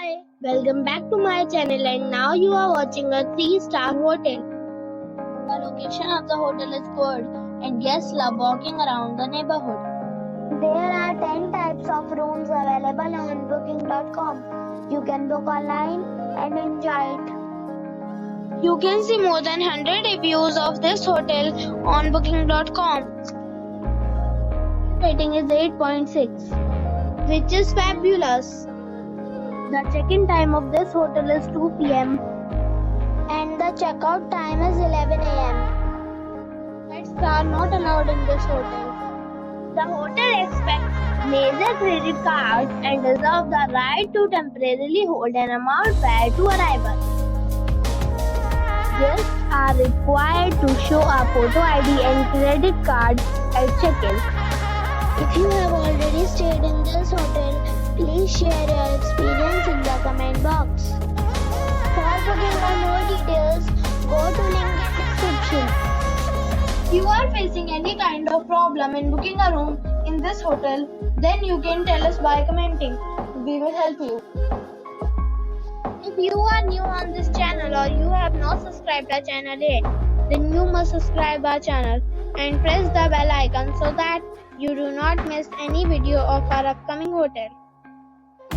Hi, welcome back to my channel and now you are watching a 3-star hotel. The location of the hotel is good and guests love walking around the neighborhood. There are 10 types of rooms available on booking.com. You can book online and enjoy it. You can see more than 100 reviews of this hotel on booking.com. Rating is 8.6, which is fabulous. The check-in time of this hotel is 2 p.m. And the checkout time is 11 a.m. Pets are not allowed in this hotel. The hotel expects major credit cards and reserves the right to temporarily hold an amount prior to arrival. Guests are required to show a photo ID and credit card at check-in. If you have already stayed in this hotel, please share your experience in the comment box. For booking or more details, go to link in description. If you are facing any kind of problem in booking a room in this hotel, then you can tell us by commenting. We will help you. If you are new on this channel or you have not subscribed our channel yet, then you must subscribe our channel and press the bell icon so that you do not miss any video of our upcoming hotel.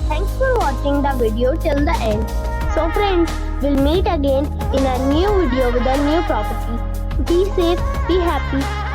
Thanks for watching the video till the end. So friends, we'll meet again in a new video with a new property. Be safe, be happy.